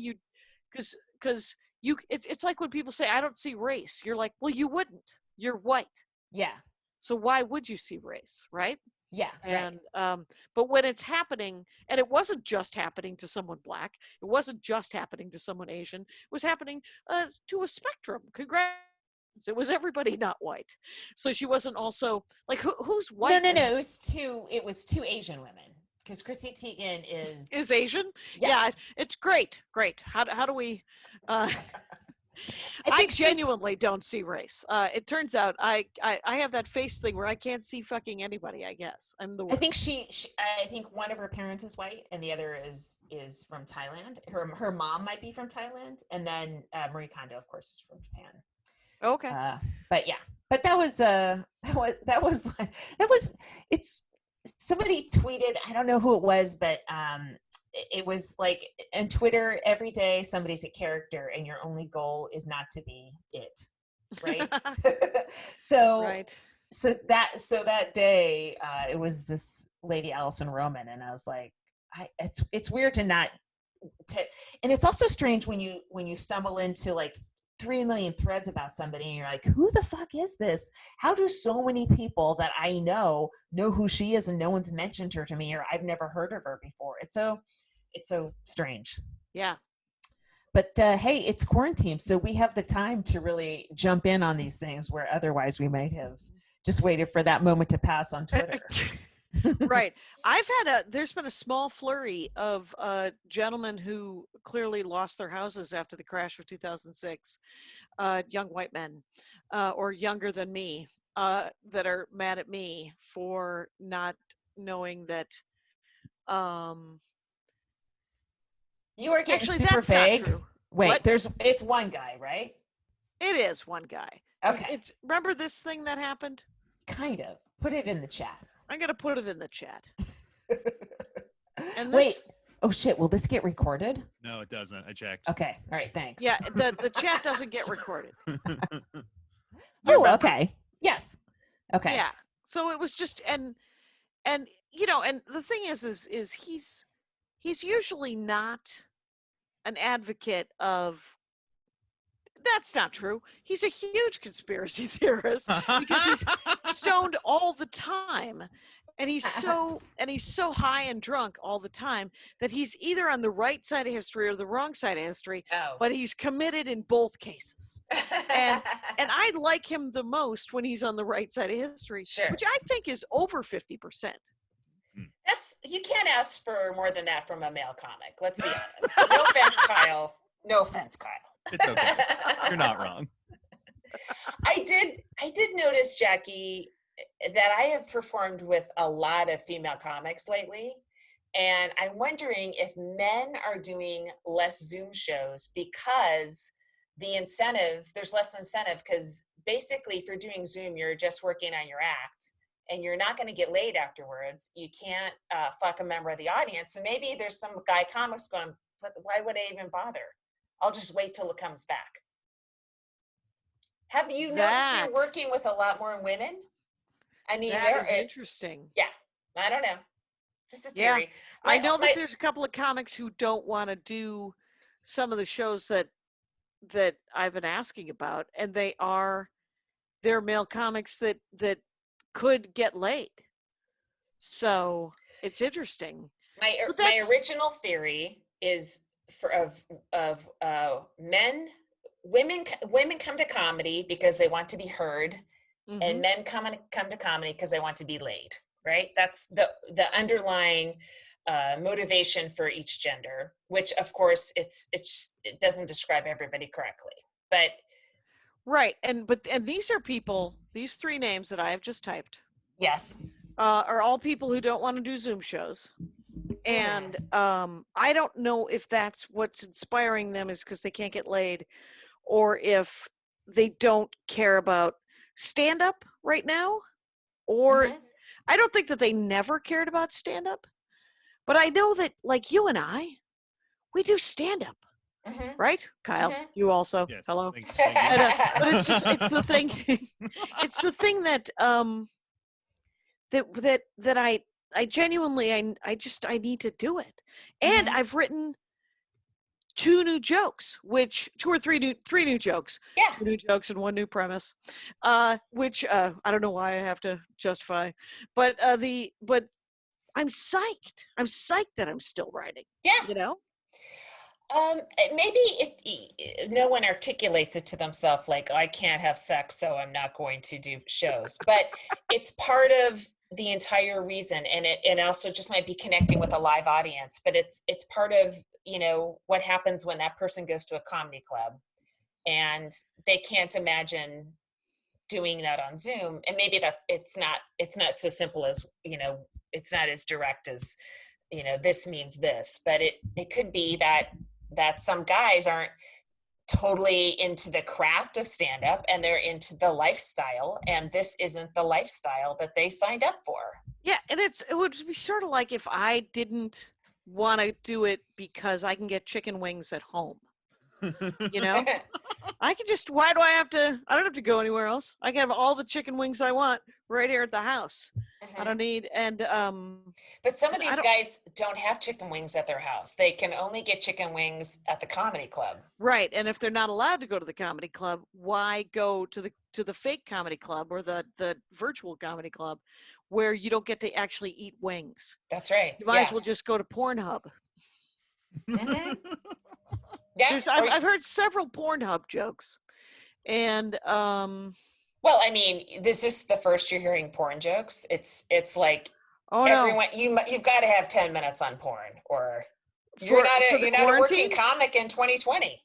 because it's like when people say I don't see race, you're like, well, you wouldn't. You're white. Yeah. So why would you see race, right? Yeah. And but when it's happening, and it wasn't just happening to someone black, it wasn't just happening to someone Asian, it was happening to a spectrum. Congrats. It was everybody not white. So she wasn't also like who's white? No. It was two Asian women, because Chrissy Teigen is Asian. Yes. Yeah, it's great. How do we? I genuinely don't see race. It turns out I have that face thing where I can't see fucking anybody. I guess I'm the worst. I think I think one of her parents is white, and the other is from Thailand. Her mom might be from Thailand, and then Marie Kondo, of course, is from Japan. Okay. But it's somebody tweeted, I don't know who it was, but it was like on Twitter, every day somebody's a character and your only goal is not to be it. Right. So that day it was this lady, Allison Roman, and I was like, it's weird to not and it's also strange when you stumble into like 3 million threads about somebody and you're like, who the fuck is this? How do so many people that I know who she is and no one's mentioned her to me, or I've never heard of her before? It's so strange. Yeah. But hey, it's quarantine, so we have the time to really jump in on these things where otherwise we might have just waited for that moment to pass on Twitter. Right. There's been a small flurry of gentlemen who clearly lost their houses after the crash of 2006, young white men, or younger than me, that are mad at me for not knowing that. You are getting actually, super that's vague. Not true. Wait, it's one guy, right? It is one guy. Okay. Remember this thing that happened? Kind of. Put it in the chat. I'm going to put it in the chat. And wait. Oh shit, will this get recorded? No, it doesn't. I checked. Okay. All right, thanks. Yeah, the chat doesn't get recorded. Oh, okay. Yes. Okay. Yeah. So it was just and and the thing is he's usually not an advocate of. That's not true. He's a huge conspiracy theorist because he's stoned all the time, and he's so high and drunk all the time that he's either on the right side of history or the wrong side of history. Oh. But he's committed in both cases, and I like him the most when he's on the right side of history, sure. Which I think is over 50%. You can't ask for more than that from a male comic. Let's be honest. No offense, Kyle. No offense, Kyle. It's okay. You're not wrong. I did notice, Jackie, that I have performed with a lot of female comics lately, And I'm wondering if men are doing less Zoom shows because there's less incentive, because basically if you're doing Zoom, you're just working on your act and you're not going to get laid afterwards. You can't fuck a member of the audience. So maybe there's some guy comics going, but why would I even bother? I'll just wait till it comes back. Have you noticed you're working with a lot more women? I mean, that is interesting. Yeah, I don't know. Just a theory. Yeah. I know that there's a couple of comics who don't want to do some of the shows that I've been asking about, and they're male comics that could get laid. So it's interesting. My original theory is women come to comedy because they want to be heard, and men come to comedy because they want to be laid. Right? That's the underlying motivation for each gender, which of course it doesn't describe everybody correctly, but right. And these are people, these three names that I have just typed, yes, are all people who don't want to do Zoom shows. And I don't know if that's what's inspiring them is because they can't get laid, or if they don't care about stand-up right now, or I don't think that they never cared about stand-up, but I know that, like you and I, we do stand-up, right, Kyle? You also, yes. hello. Thank you. But it's the thing, it's the thing that I genuinely I need to do it, and I've written two new jokes, three new jokes. Yeah. 2 new jokes and 1 new premise, which I don't know why I have to justify, but I'm psyched. I'm psyched that I'm still writing. Yeah. You know? Maybe no one articulates it to themselves like, oh, I can't have sex, so I'm not going to do shows. But it's part of the entire reason, and it also just might be connecting with a live audience. But it's part of, you know, what happens when that person goes to a comedy club and they can't imagine doing that on Zoom. And maybe that it's not so simple as, you know, it's not as direct as, you know, this means this, but it could be that some guys aren't totally into the craft of stand-up and they're into the lifestyle, and this isn't the lifestyle that they signed up for. Yeah, and it would be sort of like if I didn't want to do it because I can get chicken wings at home. You know? I can just, I don't have to go anywhere else. I can have all the chicken wings I want right here at the house. I don't need, but some of these guys don't have chicken wings at their house. They can only get chicken wings at the comedy club. Right. And if they're not allowed to go to the comedy club, why go to the fake comedy club or the virtual comedy club where you don't get to actually eat wings? That's right. You might as well just go to Pornhub. Yeah. I've heard several Pornhub jokes, and well, I mean, is this the first you're hearing porn jokes? It's like, oh everyone, no, you've got to have 10 minutes on porn, or you're not a working comic in 2020.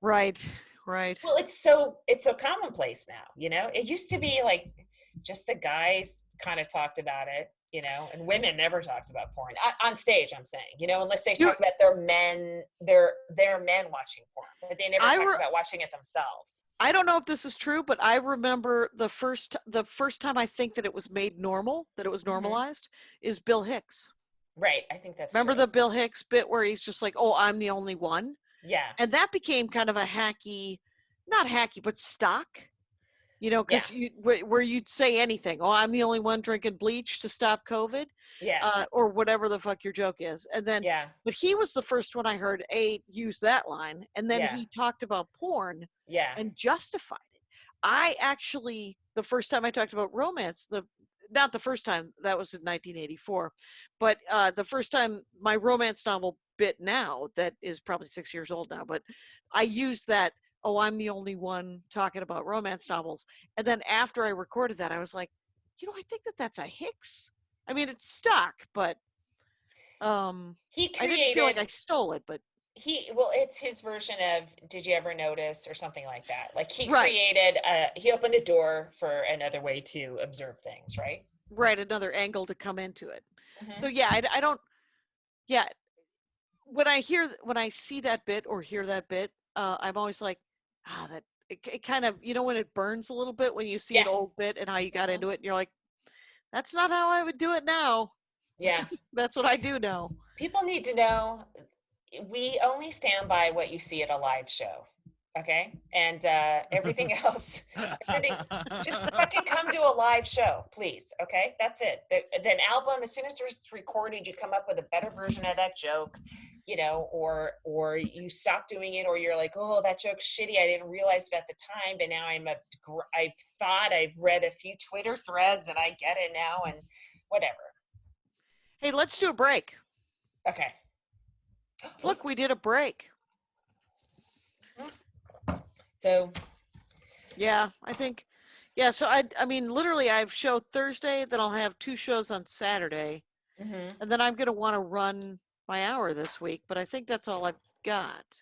Right. Well, it's so commonplace now, you know. It used to be like just the guys kind of talked about it, you know, and women never talked about porn on stage. I'm saying, you know, unless they talk about their men watching porn, but they never talked about watching it themselves. I don't know if this is true, but I remember the first time I think that it was made normal, that it was normalized, is Bill Hicks. Right, I think that's remember true. the Bill Hicks bit where he's just like, "Oh, I'm the only one." Yeah, and that became kind of a not hacky, but stock. You know, because where you'd say anything. Oh, I'm the only one drinking bleach to stop COVID. Yeah. Or whatever the fuck your joke is. And then, but he was the first one I heard use that line. And then he talked about porn and justified it. I actually, the first time I talked about romance, not the first time, that was in 1984, but the first time my romance novel bit now, that is probably 6 years old now, but I used that, oh, I'm the only one talking about romance novels. And then after I recorded that, I was like, you know, I think that's a Hicks. I mean, it's stock, but I didn't feel like I stole it, but it's his version of Did You Ever Notice, or something like that. Like he he opened a door for another way to observe things, right? Right, another angle to come into it. So yeah, I don't, Yeah. When I see that bit or hear that bit, I'm always like, that it kind of, when it burns a little bit when you see an old bit and how you got into it, and you're like, that's not how I would do it now. Yeah. That's what I do now. People need to know we only stand by what you see at a live show. Okay. And everything else, just fucking come to a live show, please. Okay. That's it. Then album, as soon as it's recorded, you come up with a better version of that joke, or you stop doing it, or you're like, oh, that joke's shitty. I didn't realize it at the time, but now I've read a few Twitter threads and I get it now, and whatever. Hey, let's do a break. Okay. Look, we did a break. So. Yeah, I think. Yeah, so I mean, literally, I have show Thursday, then I'll have 2 shows on Saturday, and then I'm going to want to run my hour this week, but I think that's all I've got.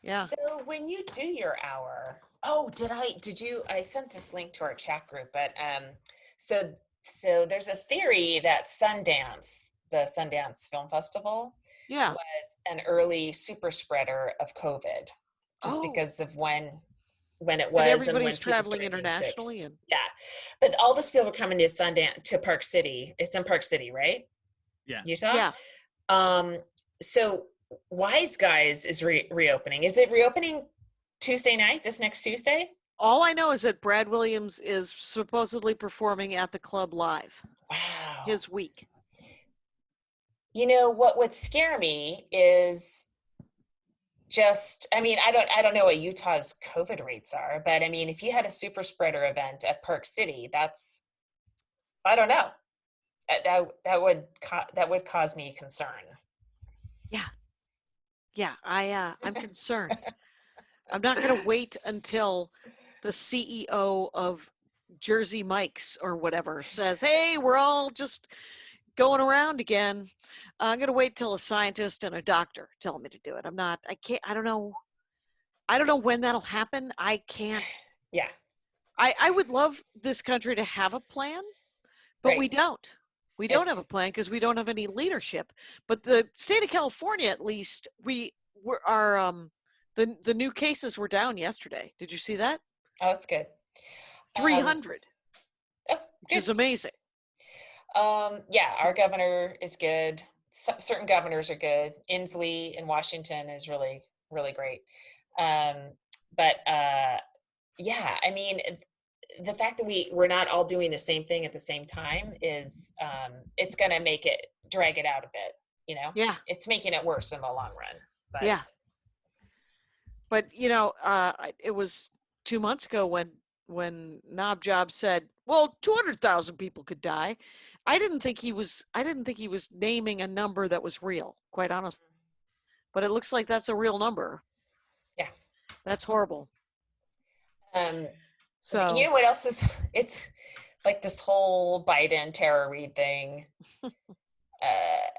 Yeah. So when you do your hour, I sent this link to our chat group, but so there's a theory that the Sundance Film Festival, was an early super spreader of COVID, just because of when it was, and everybody's and when traveling internationally, and but all those people are coming to Sundance, to Park City. It's in Park City, right? Yeah. Utah. Yeah. So Wise Guys is reopening. Is it reopening Tuesday night, this next Tuesday? All I know is that Brad Williams is supposedly performing at the club live. Wow. His week. What would scare me is just, I mean, I don't know what Utah's COVID rates are, but I mean, if you had a super spreader event at Park City, I don't know. That would cause me concern. Yeah, I'm concerned. I'm not going to wait until the CEO of Jersey Mike's or whatever says, hey, we're all just going around again. I'm going to wait till a scientist and a doctor tell me to do it. I don't know when that'll happen. I can't. Yeah. I would love this country to have a plan, but we don't. We don't have a plan because we don't have any leadership. But the state of California, at least, the new cases were down yesterday. Did you see that? Oh, that's good. 300, which is amazing. Yeah, our governor is good. Certain governors are good. Inslee in Washington is really, really great. But yeah, I mean, the fact that we're not all doing the same thing at the same time is, it's going to drag it out a bit, Yeah. It's making it worse in the long run. But. Yeah. But, it was 2 months ago when Knob Job said, well, 200,000 people could die. I didn't think he was naming a number that was real, quite honestly. But it looks like that's a real number. Yeah. That's horrible. So you know what else is, it's like this whole Biden Tara Reid thing. I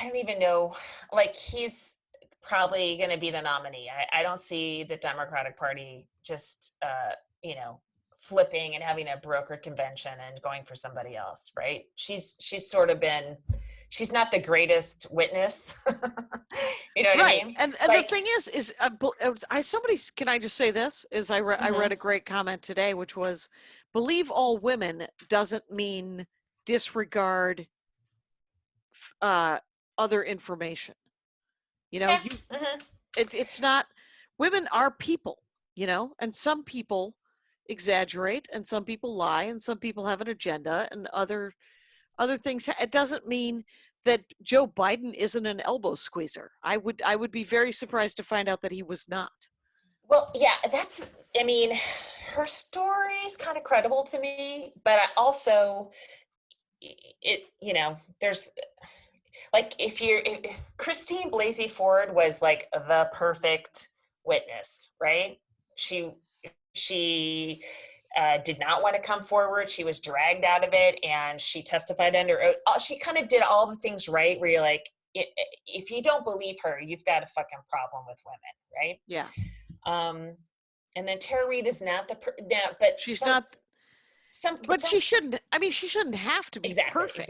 don't even know, like, he's probably going to be the nominee. I don't see the Democratic Party just, flipping and having a brokered convention and going for somebody else, right? She's sort of been, she's not the greatest witness. You know what I mean? And like, the thing is can I just say this? I read a great comment today, which was, believe all women doesn't mean disregard other information. It's not, women are people, and some people exaggerate and some people lie and some people have an agenda and other things. It doesn't mean that Joe Biden isn't an elbow squeezer. I would be very surprised to find out that he was not. Well, yeah, her story is kind of credible to me, but I also, there's, like, if Christine Blasey Ford was like the perfect witness, right? She did not want to come forward. She was dragged out of it, and she testified under oath. She kind of did all the things right, where you're like, if you don't believe her, you've got a fucking problem with women, right? Yeah. And then Tara Reid is not but she's not. she shouldn't. I mean, she shouldn't have to be perfect.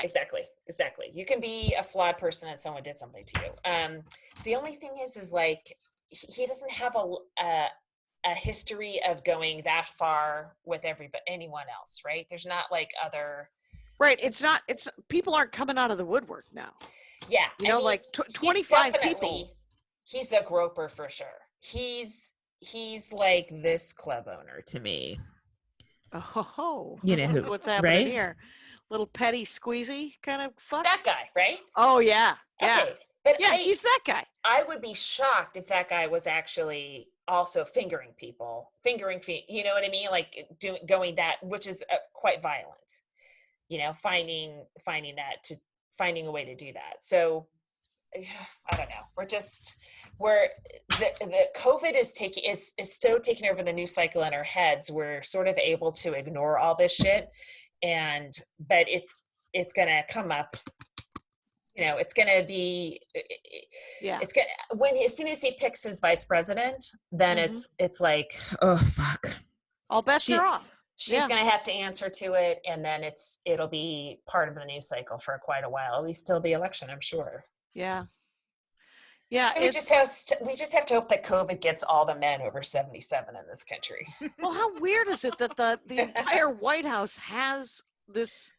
Exactly. You can be a flawed person and someone did something to you. The only thing is like he doesn't have a history of going that far with anyone else, right? There's not like other. Right. It's not. It's people aren't coming out of the woodwork now. Yeah. You know, like 25 people. He's a groper for sure. He's like this club owner to me. Oh, you know who, what's happening right? here? Little petty squeezy kind of fuck. That guy, right? Oh yeah, yeah. Okay, but yeah, he's that guy. I would be shocked if that guy was actually also fingering people, you know what I mean? Like going that, which is quite violent. You know, finding a way to do that. So I don't know. We're the COVID is still taking over the news cycle in our heads. We're sort of able to ignore all this shit, but it's gonna come up. You know, it's gonna be. Yeah. It's gonna as soon as he picks his vice president, then it's like, oh fuck. All bets are off. She's going to have to answer to it, and then it'll be part of the news cycle for quite a while, at least till the election, I'm sure. Yeah. We just have to hope that COVID gets all the men over 77 in this country. Well, how weird is it that the entire White House has this?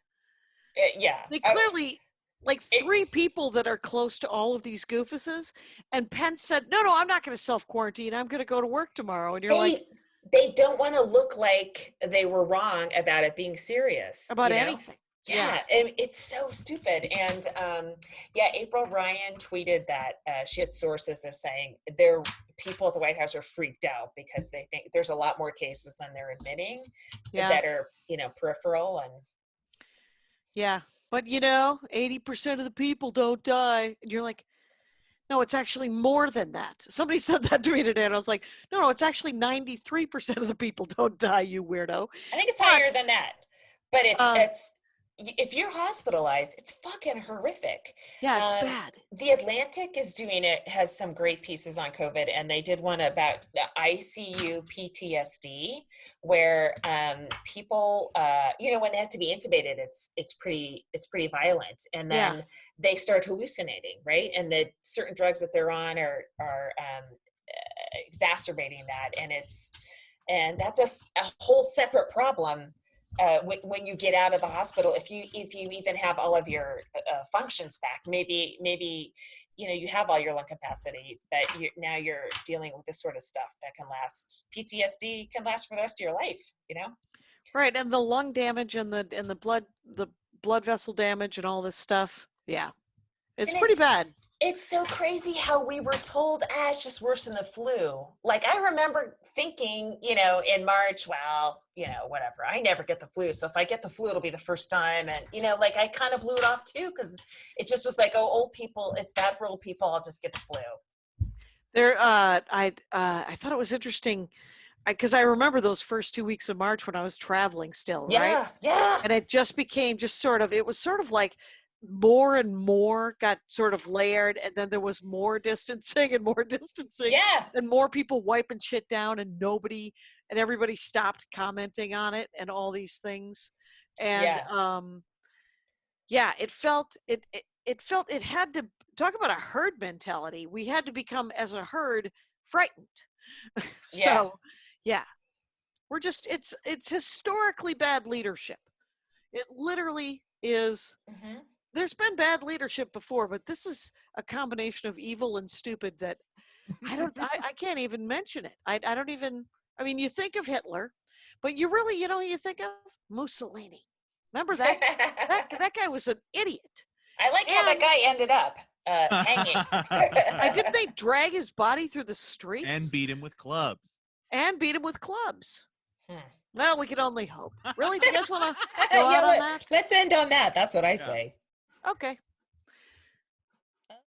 They clearly like three people that are close to all of these goofuses, and Pence said, "No, I'm not going to self-quarantine. I'm going to go to work tomorrow." And you're they don't want to look like they were wrong about it being serious. About anything. Yeah, and it's so stupid. And April Ryan tweeted that she had sources as saying people at the White House are freaked out because they think there's a lot more cases than they're admitting that are, peripheral. And yeah, but 80% of the people don't die. And you're like, no, it's actually more than that. Somebody said that to me today, and I was like, no, it's actually 93% of the people don't die, you weirdo. I think it's higher than that. But it's if you're hospitalized, it's fucking horrific. Yeah, it's bad. The Atlantic has some great pieces on COVID, and they did one about the ICU PTSD, where people, when they have to be intubated, it's pretty violent, and then they start hallucinating, right? And the certain drugs that they're on are exacerbating that, and that's a whole separate problem. When you get out of the hospital, if you even have all of your functions back, maybe you have all your lung capacity, but now you're dealing with this sort of stuff that can last. PTSD can last for the rest of your life, Right, and the lung damage and the blood vessel damage and all this stuff. Yeah, it's pretty bad. It's so crazy how we were told, it's just worse than the flu. Like, I remember thinking, in March, well, whatever. I never get the flu. So if I get the flu, it'll be the first time. And, I kind of blew it off too, because it just was like, oh, old people, it's bad for old people. I'll just get the flu. I thought it was interesting because I remember those first 2 weeks of March when I was traveling still, right? Yeah. And it just became it was sort of like, more and more got sort of layered, and then there was more distancing and more distancing, and more people wiping shit down, and everybody stopped commenting on it and all these things, and it felt it had to talk about a herd mentality. We had to become, as a herd, frightened. So we're just it's historically bad leadership. It literally is. There's been bad leadership before, but this is a combination of evil and stupid that I can't even mention it. I don't even, you think of Hitler, but you really, you think of Mussolini. Remember that? that guy was an idiot. I like how that guy ended up hanging. Didn't they drag his body through the streets? And beat him with clubs. Well, we can only hope. Really? Do you guys want to go out on that? Let's end on that. That's what I say. Okay.